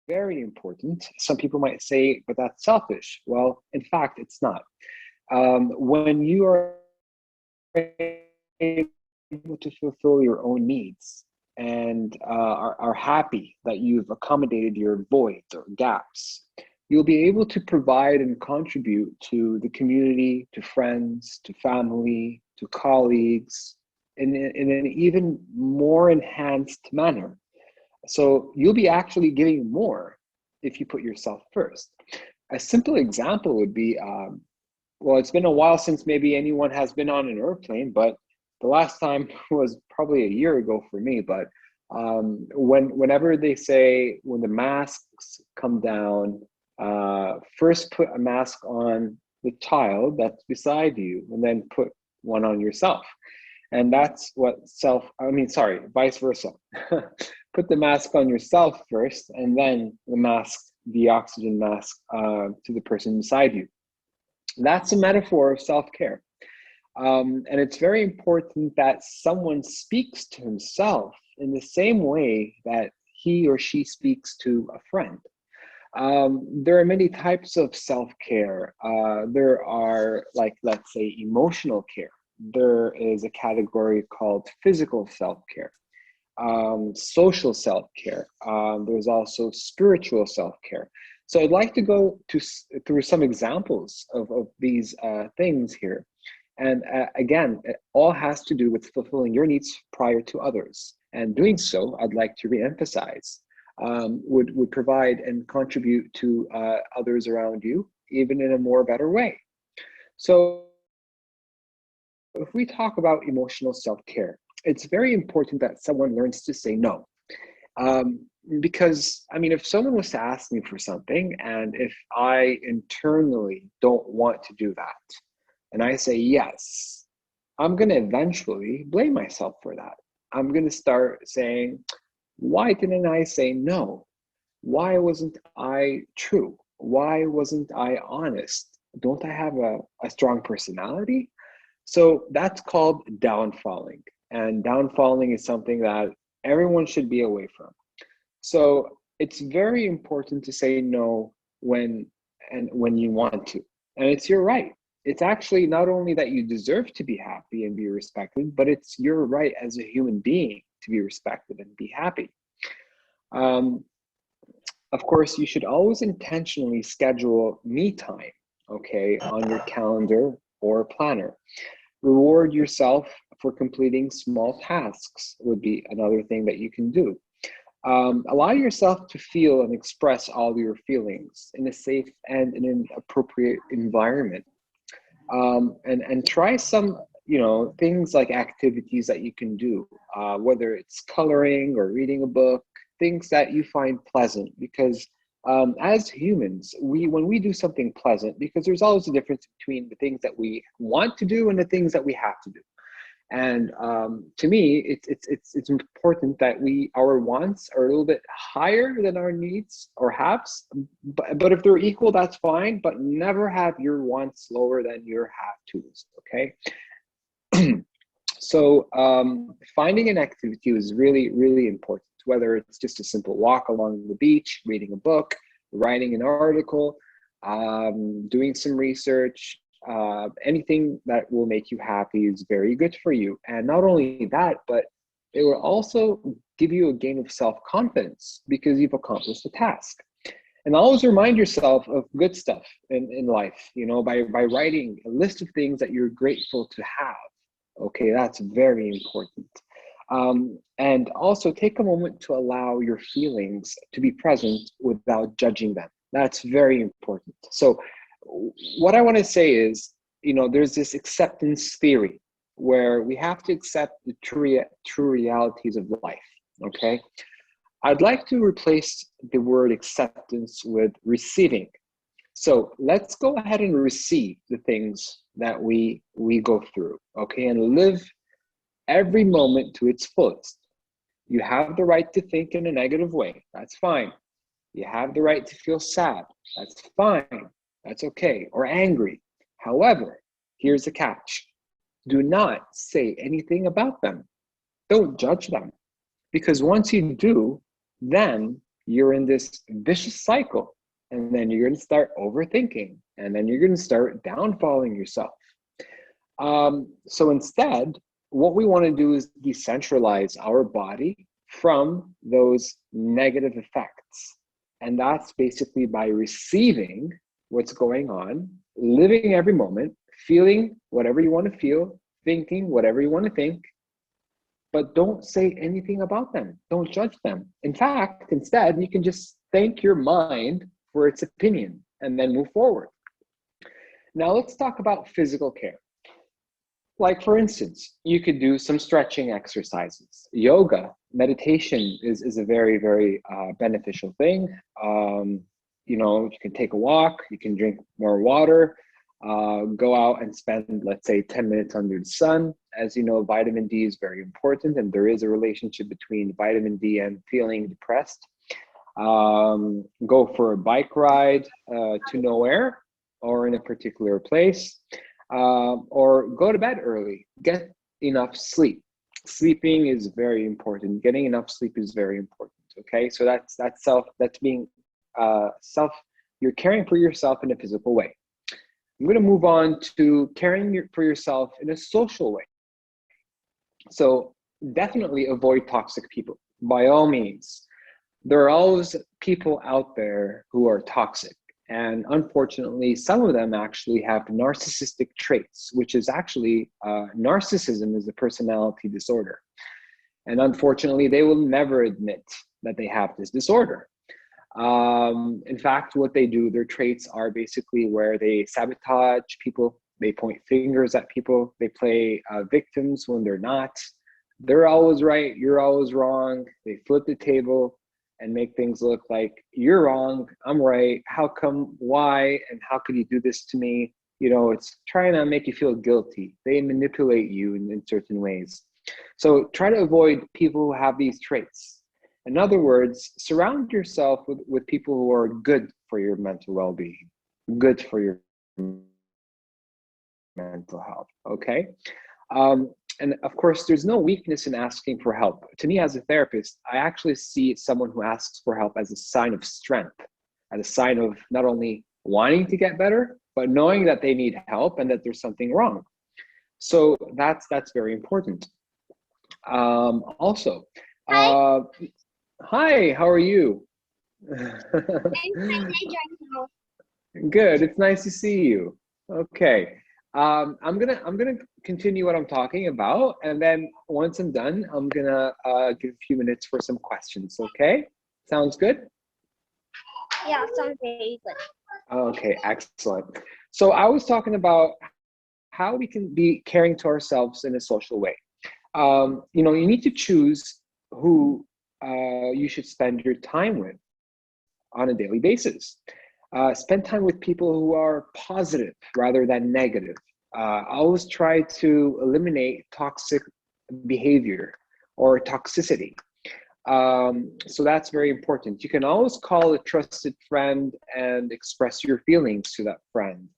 very important. Some people might say, but that's selfish. Well, in fact, it's not. When you are able to fulfill your own needs and are happy that you've accommodated your voids or gaps, you'll be able to provide and contribute to the community, to friends, to family, to colleagues in an even more enhanced manner. So you'll be actually giving more if you put yourself first. A simple example would be well, it's been a while since maybe anyone has been on an airplane, but the last time was probably a year ago for me. But whenever they say when the masks come down, first put a mask on the child that's beside you, and then put one on yourself. And that's what sorry, vice versa. Put the mask on yourself first, and then the oxygen mask, to the person beside you. That's a metaphor of self-care. And it's very important that someone speaks to himself in the same way that he or she speaks to a friend. There are many types of self-care. There are, like, let's say, emotional care. There is a category called physical self-care, social self-care. There's also spiritual self-care. So I'd like to go through some examples of these things here. And again, it all has to do with fulfilling your needs prior to others. And doing so, I'd like to reemphasize, would provide and contribute to others around you, even in a more better way. So if we talk about emotional self-care, it's very important that someone learns to say no. Because, I mean, if someone was to ask me for something, and if I internally don't want to do that, and I say yes, I'm going to eventually blame myself for that. I'm going to start saying, why didn't I say no? Why wasn't I true? Why wasn't I honest? Don't I have a strong personality? So that's called downfalling. And downfalling is something that everyone should be away from. So it's very important to say no when you want to. And it's your right. It's actually not only that you deserve to be happy and be respected, but it's your right as a human being to be respected and be happy. Um, of course, you should always intentionally schedule me time, okay, on your calendar or planner. Reward yourself for completing small tasks would be another thing that you can do. Allow yourself to feel and express all your feelings in a safe and in an appropriate environment. And try some, things like activities that you can do, whether it's coloring or reading a book, things that you find pleasant. Because as humans, when we do something pleasant, because there's always a difference between the things that we want to do and the things that we have to do. And to me, it's important that our wants are a little bit higher than our needs or haves. But if they're equal, that's fine. But never have your wants lower than your have tos. Okay. So finding an activity is really, really important. Whether it's just a simple walk along the beach, reading a book, writing an article, doing some research, anything that will make you happy is very good for you. And not only that, but it will also give you a gain of self-confidence because you've accomplished the task. And always remind yourself of good stuff in life, by writing a list of things that you're grateful to have. Okay, that's very important. And also take a moment to allow your feelings to be present without judging them. That's very important. So what I want to say is, there's this acceptance theory where we have to accept the true realities of life. Okay. I'd like to replace the word acceptance with receiving. So let's go ahead and receive the things that we go through, okay, and live every moment to its fullest. You have the right to think in a negative way. That's fine. You have the right to feel sad. That's fine. That's okay. Or angry. However, here's the catch. Do not say anything about them. Don't judge them. Because once you do, then you're in this vicious cycle. And then you're going to start overthinking, and then you're going to start downfalling yourself. So instead, what we want to do is decentralize our body from those negative effects. And that's basically by receiving what's going on, living every moment, feeling whatever you want to feel, thinking whatever you want to think, but don't say anything about them. Don't judge them. In fact, instead, you can just thank your mind for its opinion and then move forward. Now let's talk about physical care. Like, for instance, you could do some stretching exercises. Yoga, meditation is a very, very beneficial thing. You can take a walk, you can drink more water, go out and spend, let's say, 10 minutes under the sun. As you know, vitamin D is very important, and there is a relationship between vitamin D and feeling depressed. Go for a bike ride to nowhere or in a particular place. Or go to bed early, get enough sleep. Sleeping is very important. Getting enough sleep is very important. Okay, so that's being self. You're caring for yourself in a physical way. I'm going to move on to caring for yourself in a social way. So definitely avoid toxic people. By all means, there are always people out there who are toxic. And unfortunately, some of them actually have narcissistic traits, which is actually narcissism is a personality disorder. And unfortunately, they will never admit that they have this disorder. In fact, what they do, their traits are basically where they sabotage people, they point fingers at people, they play victims when they're not. They're always right, you're always wrong. They flip the table and make things look like you're wrong, I'm right, how come, why, and how could you do this to me? It's trying to make you feel guilty. They manipulate you in certain ways. So try to avoid people who have these traits. In other words, surround yourself with people who are good for your mental well-being, good for your mental health, okay? And of course, there's no weakness in asking for help. To me, as a therapist, I actually see someone who asks for help as a sign of strength, as a sign of not only wanting to get better, but knowing that they need help and that there's something wrong. So that's very important. Also, hi, how are you? Good, it's nice to see you. Okay. I'm gonna continue what I'm talking about, and then once I'm done, I'm gonna give a few minutes for some questions. Okay, sounds good? Yeah, sounds very good. Okay, excellent. So I was talking about how we can be caring to ourselves in a social way. You need to choose who you should spend your time with on a daily basis. Spend time with people who are positive rather than negative. Always try to eliminate toxic behavior or toxicity. So that's very important. You can always call a trusted friend and express your feelings to that friend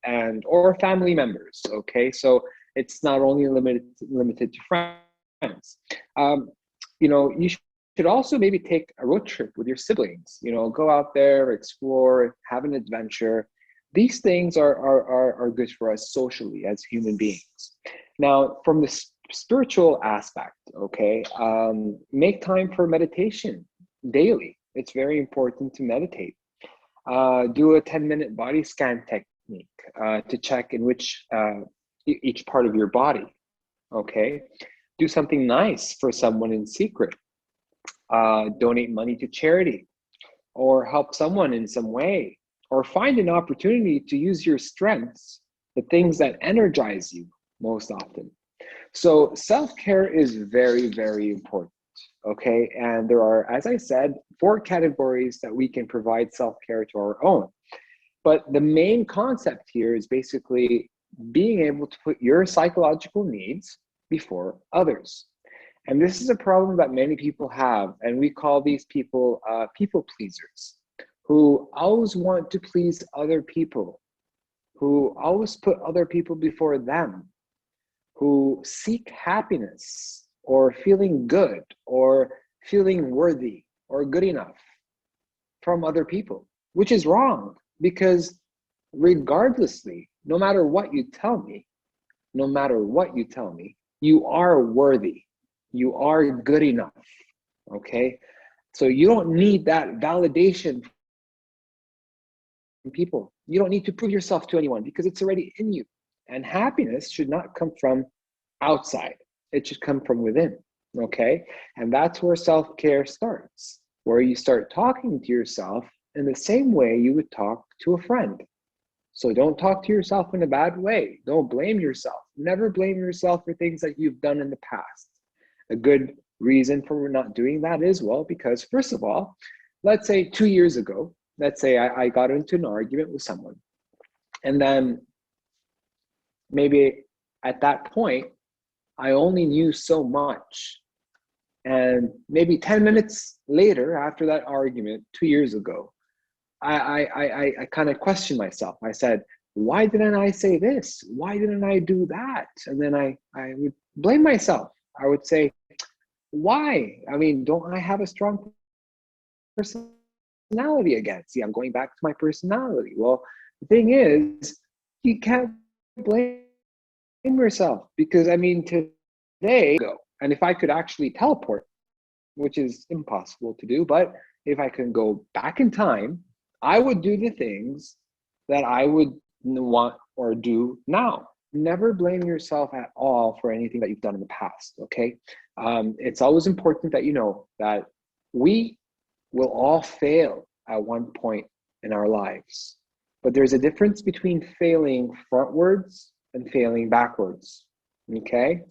or family members. Okay, so it's not only limited to friends. You should also maybe take a road trip with your siblings. Go out there, explore, have an adventure. These things are good for us socially as human beings. Now, from the spiritual aspect, okay, make time for meditation daily. It's very important to meditate. Do a 10-minute body scan technique to check in which each part of your body. Okay, do something nice for someone in secret. Donate money to charity, or help someone in some way, or find an opportunity to use your strengths, the things that energize you most often. So self-care is very, very important, okay? And there are, as I said, 4 categories that we can provide self-care to our own. But the main concept here is basically being able to put your psychological needs before others. And this is a problem that many people have, and we call these people people pleasers, who always want to please other people, who always put other people before them, who seek happiness or feeling good or feeling worthy or good enough. from other people, which is wrong because regardlessly, no matter what you tell me, no matter what you tell me, you are worthy. You are good enough. Okay. So you don't need that validation from people. You don't need to prove yourself to anyone because it's already in you. And happiness should not come from outside, it should come from within. Okay. And that's where self care starts, where you start talking to yourself in the same way you would talk to a friend. So don't talk to yourself in a bad way. Don't blame yourself. Never blame yourself for things that you've done in the past. A good reason for not doing that is, well, because first of all, let's say 2 years ago, let's say I got into an argument with someone. And then maybe at that point, I only knew so much. And maybe 10 minutes later, after that argument 2 years ago, I kind of questioned myself. I said, why didn't I say this? Why didn't I do that? And then I would blame myself. I would say, why? I mean, don't I have a strong personality again? See, I'm going back to my personality. Well, the thing is, you can't blame yourself because, I mean, today, and if I could actually teleport, which is impossible to do, but if I can go back in time, I would do the things that I would want or do now. Never blame yourself at all for anything that you've done in the past, okay? It's always important that you know that we will all fail at one point in our lives. But there's a difference between failing frontwards and failing backwards, okay?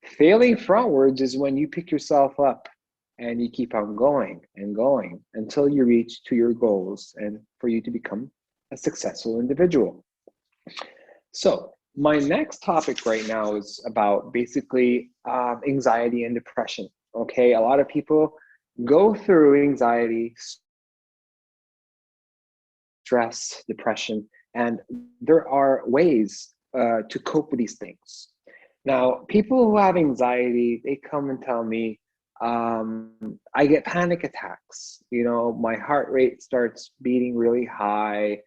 Failing frontwards is when you pick yourself up and you keep on going and going until you reach to your goals and for you to become a successful individual. So my next topic right now is about basically anxiety and depression. Okay, a lot of people go through anxiety, stress, depression, and there are ways to cope with these things. Now, people who have anxiety, they come and tell me, I get panic attacks. You know, my heart rate starts beating really high.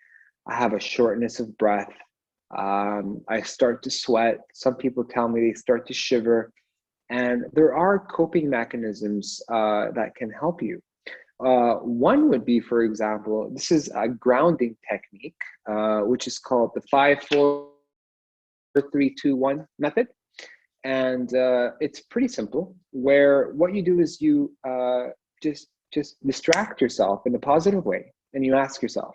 I have a shortness of breath. I start to sweat. Some people tell me they start to shiver. And there are coping mechanisms that can help you. One would be, for example, this is a grounding technique, which is called the 5-4-3-2-1 method. And it's pretty simple, where what you do is you just distract yourself in a positive way, and you ask yourself,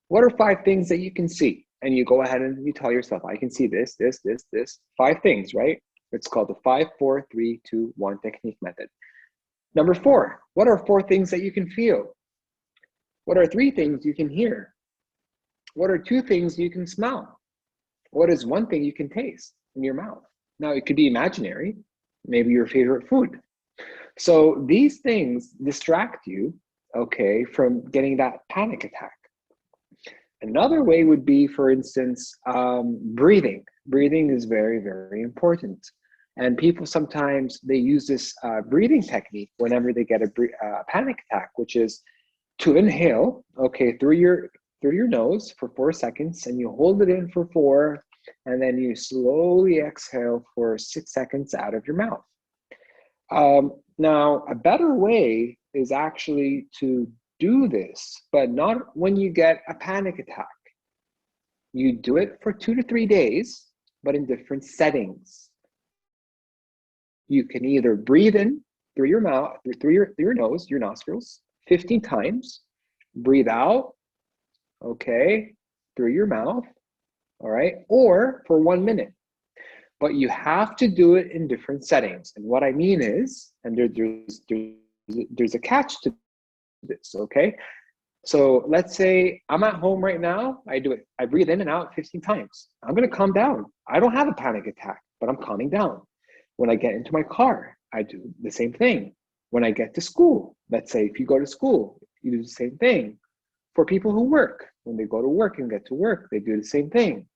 what are 5 things that you can see? And you go ahead and you tell yourself, I can see this, this, this, this, 5 things, right? It's called the 5-4-3-2-1 technique method. Number 4, what are 4 things that you can feel? What are 3 things you can hear? What are 2 things you can smell? What is 1 thing you can taste in your mouth? Now, it could be imaginary, maybe your favorite food. So these things distract you, okay, from getting that panic attack. Another way would be, for instance, breathing. Breathing is very, very important. And people sometimes, they use this breathing technique whenever they get a panic attack, which is to inhale, okay, through your nose for 4 seconds, and you hold it in for 4, and then you slowly exhale for 6 seconds out of your mouth. Now, a better way is actually to do this, but not when you get a panic attack. You do it for 2 to 3 days, but in different settings. You can either breathe in through your mouth, through your nose, your nostrils, 15 times. Breathe out, okay, through your mouth, all right, or for 1 minute. But you have to do it in different settings. And what I mean is, and there's a catch to this, okay? So let's say I'm at home right now, I do it. I breathe in and out 15 times. I'm gonna calm down. I don't have a panic attack, but I'm calming down. When I get into my car, I do the same thing. When I get to school, let's say if you go to school, you do the same thing. For people who work, when they go to work and get to work, they do the same thing.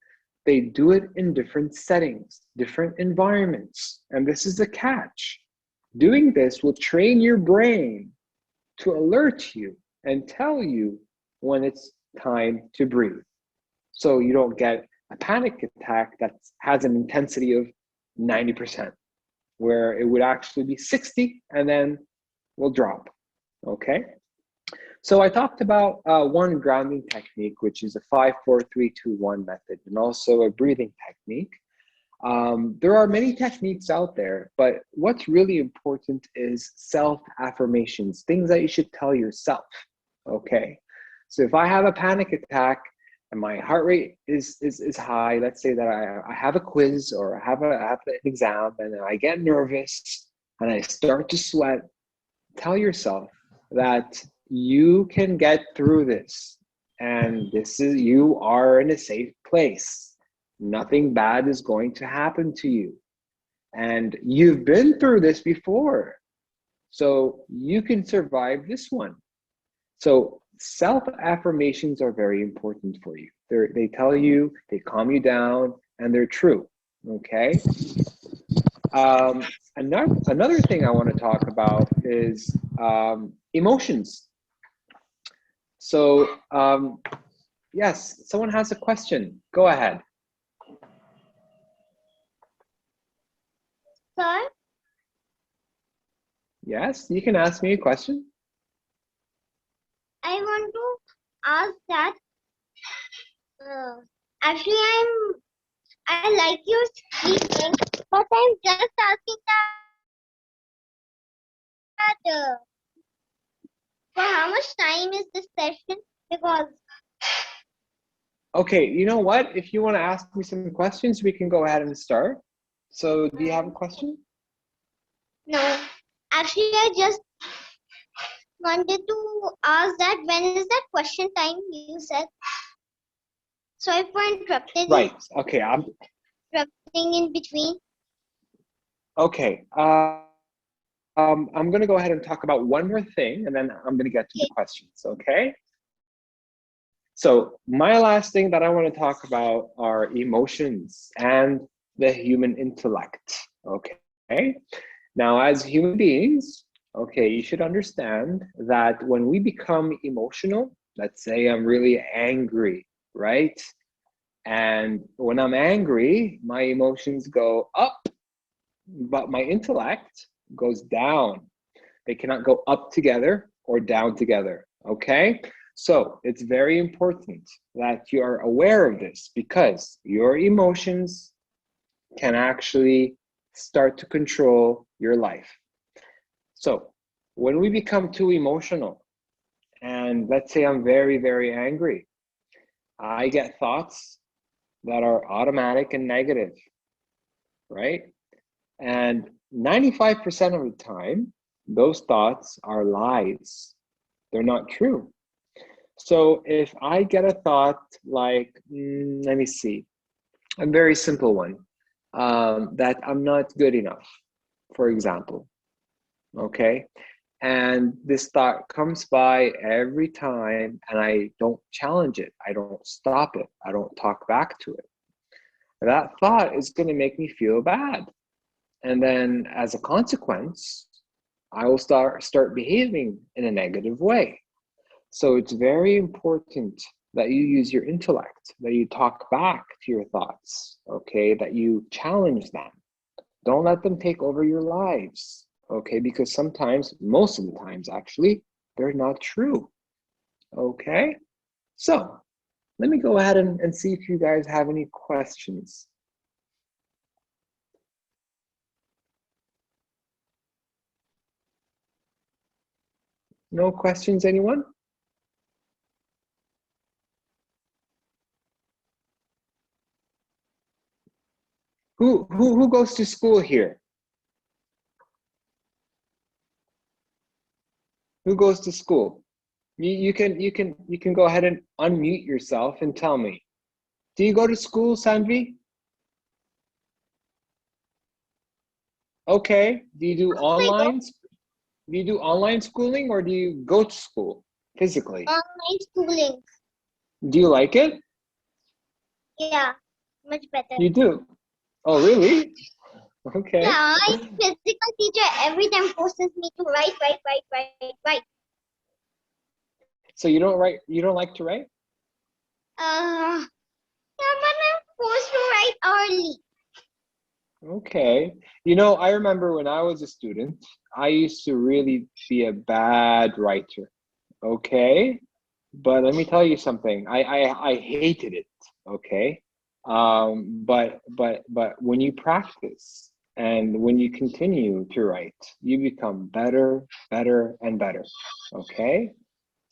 They do it in different settings, different environments. And this is the catch. Doing this will train your brain to alert you and tell you when it's time to breathe. So you don't get a panic attack that has an intensity of 90%, where it would actually be 60 and then will drop. Okay. So I talked about one grounding technique, which is a 5-4-3-2-1 method, and also a breathing technique. There are many techniques out there, but what's really important is self-affirmations, things that you should tell yourself, okay? So if I have a panic attack and my heart rate is high, let's say that I have a quiz or I have an exam and I get nervous and I start to sweat, tell yourself that you can get through this, and you are in a safe place. Nothing bad is going to happen to you. And you've been through this before. So you can survive this one. So self-affirmations are very important for you. They tell you, they calm you down, and they're true. Okay. Another thing I want to talk about is emotions. So yes, someone has a question. Go ahead. Sir, Yes, you can ask me a question. I want to ask that. Actually, I like your speaking, but I'm just asking that for how much time is this session? Because Okay, you know what? If you want to ask me some questions, we can go ahead and start. So do you have a question? no, actually, I just wanted to ask that when is that question time you said? Sorry for Right. Okay. interrupting in between. Okay. I'm going to go ahead and talk about one more thing, and then I'm going to get to the questions. Okay. So my last thing that I want to talk about are emotions and the human intellect. Okay. Now, as human beings, okay, you should understand that when we become emotional, let's say I'm really angry, right? And when I'm angry, my emotions go up, but my intellect goes down. They cannot go up together or down together, okay? So it's very important that you are aware of this, because your emotions can actually start to control your life. So when we become too emotional, and let's say I'm very, very angry, I get thoughts that are automatic and negative, right? And 95% of the time, those thoughts are lies. They're not true. So if I get a thought like, let me see, a very simple one, that I'm not good enough, for example, okay? And this thought comes by every time, and I don't challenge it. I don't stop it. I don't talk back to it. That thought is going to make me feel bad. And then as a consequence, I will start behaving in a negative way. So it's very important that you use your intellect, that you talk back to your thoughts, okay? That you challenge them. Don't let them take over your lives, okay? Because sometimes, most of the times actually, they're not true, okay? So let me go ahead and see if you guys have any questions. No questions, anyone? Who goes to school here? Who goes to school? You can go ahead and unmute yourself and tell me. Do you go to school, Sanvi? Okay. Do you do online schooling, or do you go to school physically? Online schooling. Do you like it? Yeah, much better. You do. Oh, really? Okay. Yeah, my physical teacher every time forces me to write. So you don't write, you don't like to write? Yeah, but I'm supposed to write early. Okay. You know, I remember when I was a student, I used to really be a bad writer. Okay. But let me tell you something. I hated it. Okay. But when you practice and when you continue to write, you become better, better, and better. Okay.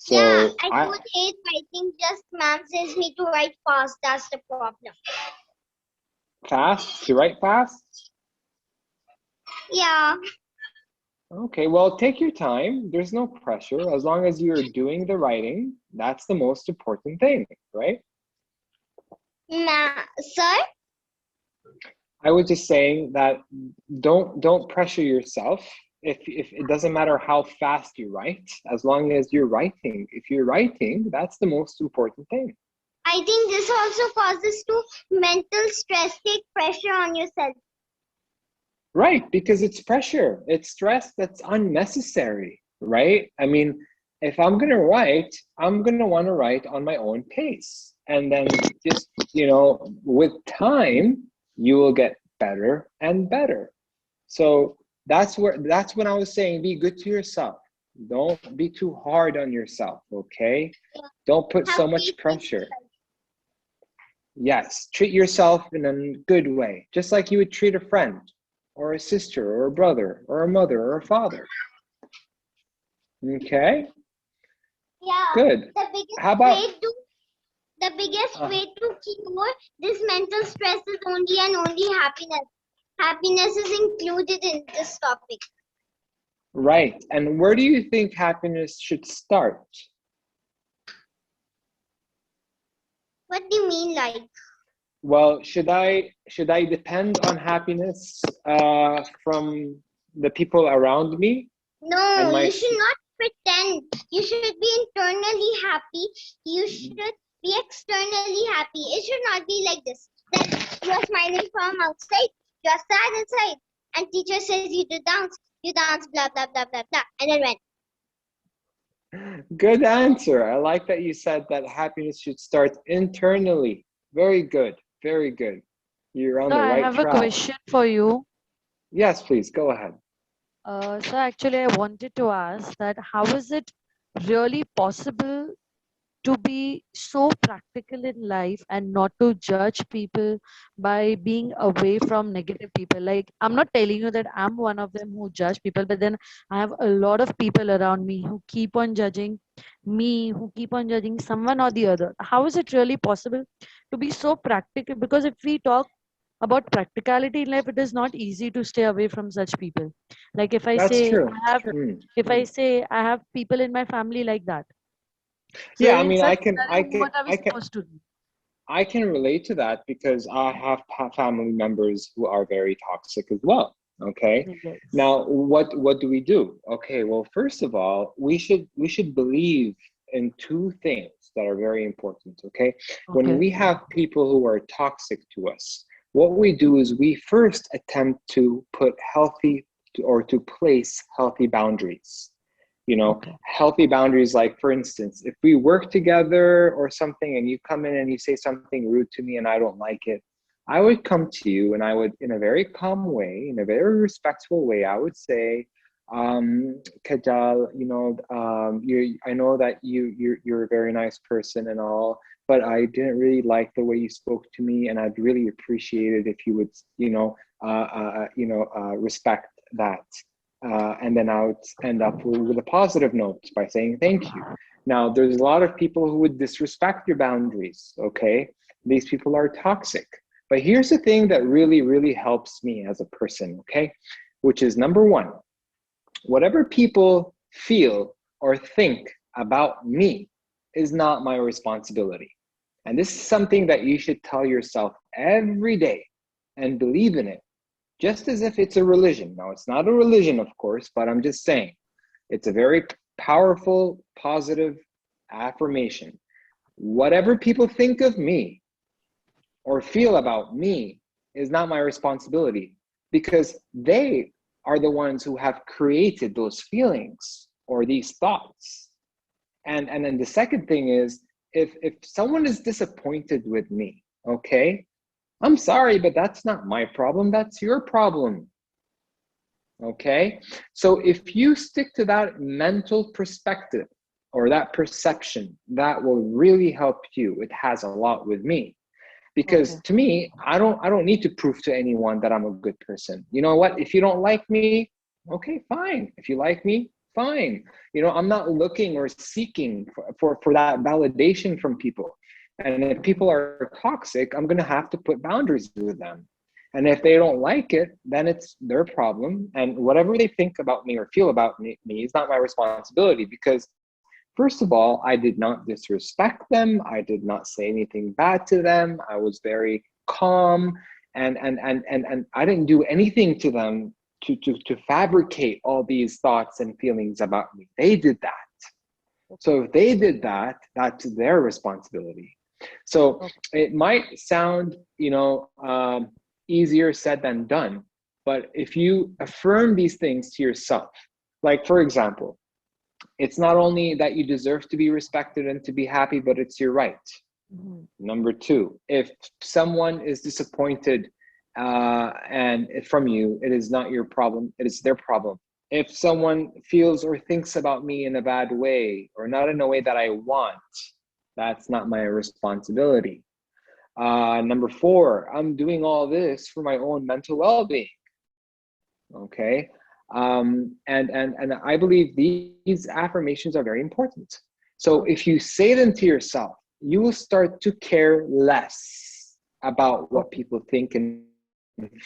Yeah, So I I don't hate writing, just ma'am says me to write fast. That's the problem. fast to write fast. Yeah, Okay, well, take your time. There's no pressure. As long as you're doing the writing, that's the most important thing, right? sir. I was just saying that don't pressure yourself. If it doesn't matter how fast you write, as long as you're writing. If you're writing, that's the most important thing. I think this also causes to mental stress. Take pressure on yourself. Right, because it's pressure. It's stress that's unnecessary, right? I mean, if I'm gonna write, I'm gonna want to write on my own pace. And then just, with time, you will get better and better. So that's when I was saying be good to yourself. Don't be too hard on yourself, okay? Don't put Have so much patience. pressure. Yes, treat yourself in a good way, just like you would treat a friend or a sister or a brother or a mother or a father. Okay, Yeah, good. the biggest How way about to the biggest uh, way to cure this mental stress is only and only happiness. Happiness is included in this topic. right? And where do you think happiness should start? What do you mean, like? Well, should I depend on happiness from the people around me and No, my you should not pretend. You should be internally happy. You should be externally happy. It should not be like this. That you're smiling from outside, you're sad inside, and teacher says you dance, blah blah blah blah blah, and then when? Good answer. I like that you said that happiness should start internally. Very good. Very good. You're on So the I right have a track. question for you. Yes, please go ahead. So actually, I wanted to ask that how is it really possible to be so practical in life and not to judge people by being away from negative people? Like, I'm not telling you that I'm one of them who judge people, but then I have a lot of people around me who keep on judging me, who keep on judging someone or the other. How is it really possible to be so practical? Because if we talk about practicality in life, it is not easy to stay away from such people. Like if I That's say true. I have, Mm. if I say I have people in my family like that, so Yeah, then I in mean, such scenario, what are we supposed to do? I can relate to that because I have family members who are very toxic as well. Okay. Yes. Now, what do we do? Okay, well, first of all, we should believe in two things that are very important. Okay. When Okay. we have people who are toxic to us, what we do is we first attempt to put healthy or to place healthy boundaries. Okay. Healthy boundaries, like for instance, if we work together or something and you come in and you say something rude to me and I don't like it, I would come to you and I would, in a very calm way, in a very respectful way, I would say, Kajal, I know that you're a very nice person and all, but I didn't really like the way you spoke to me, and I'd really appreciate it if you would, respect that. And then I would end up with a positive note by saying thank you. Now, there's a lot of people who would disrespect your boundaries, okay? These people are toxic. But here's the thing that really, really helps me as a person, okay? Which is number one, whatever people feel or think about me is not my responsibility. And this is something that you should tell yourself every day and believe in it, just as if it's a religion. Now, it's not a religion, of course, but I'm just saying it's a very powerful, positive affirmation. Whatever people think of me or feel about me is not my responsibility, because they are the ones who have created those feelings or these thoughts. And then the second thing is, if someone is disappointed with me, okay, I'm sorry, but that's not my problem. That's your problem. Okay. So if you stick to that mental perspective or that perception, that will really help you. It has a lot with me. Because Okay. to me, I don't need to prove to anyone that I'm a good person. You know what? If you don't like me, okay, fine. If you like me, fine. I'm not looking or seeking for that validation from people. And if people are toxic, I'm gonna have to put boundaries with them. And if they don't like it, then it's their problem. And whatever they think about me or feel about me is not my responsibility, because first of all, I did not disrespect them. I did not say anything bad to them. I was very calm, and I didn't do anything to them to fabricate all these thoughts and feelings about me. They did that. So if they did that, that's their responsibility. So Okay. it might sound, easier said than done, but if you affirm these things to yourself, like for example, it's not only that you deserve to be respected and to be happy, but it's your right. Mhm. Number two, if someone is disappointed and from you, it is not your problem, it is their problem. If someone feels or thinks about me in a bad way or not in a way that I want, that's not my responsibility. Number four, I'm doing all this for my own mental well-being. Okay. And I believe these affirmations are very important. So if you say them to yourself, you will start to care less about what Okay. people think and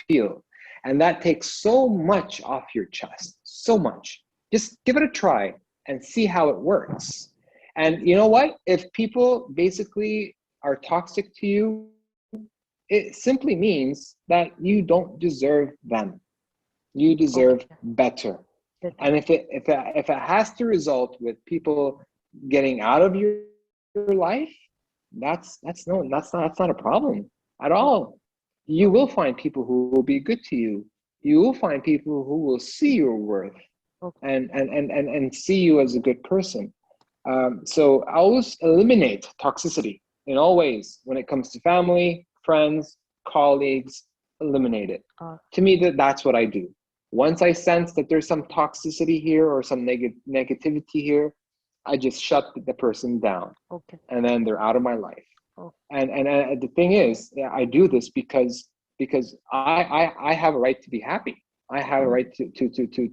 feel. And that takes so much off your chest, so much. Just give it a try and see how it works. And you know what? If people basically are toxic to you, it simply means that you don't deserve them. You deserve Okay. better. Better. And if it has to result with people getting out of your life, that's not a problem at Okay. all. You will Okay. find people who will be good to you. You will find people who will see your worth Okay. and see you as a good person. So I always eliminate toxicity in all ways when it comes to family, friends, colleagues. Eliminate it. Uh, To me, that's what I do. Once I sense that there's some toxicity here or some negativity here, I just shut the person down, okay. and then they're out of my life. Oh, And the thing is, yeah, I do this because I have a right to be happy. I have a mhm, right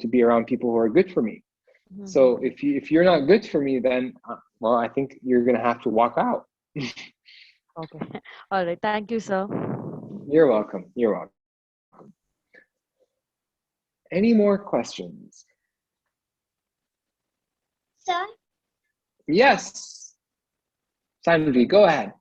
to be around people who are good for me. So mhm. if you're not good for me, then well, I think you're gonna have to walk out. Okay. All right. Thank you, sir. You're welcome. You're welcome. Any more questions? Sir, Yes, Sanvi, go ahead.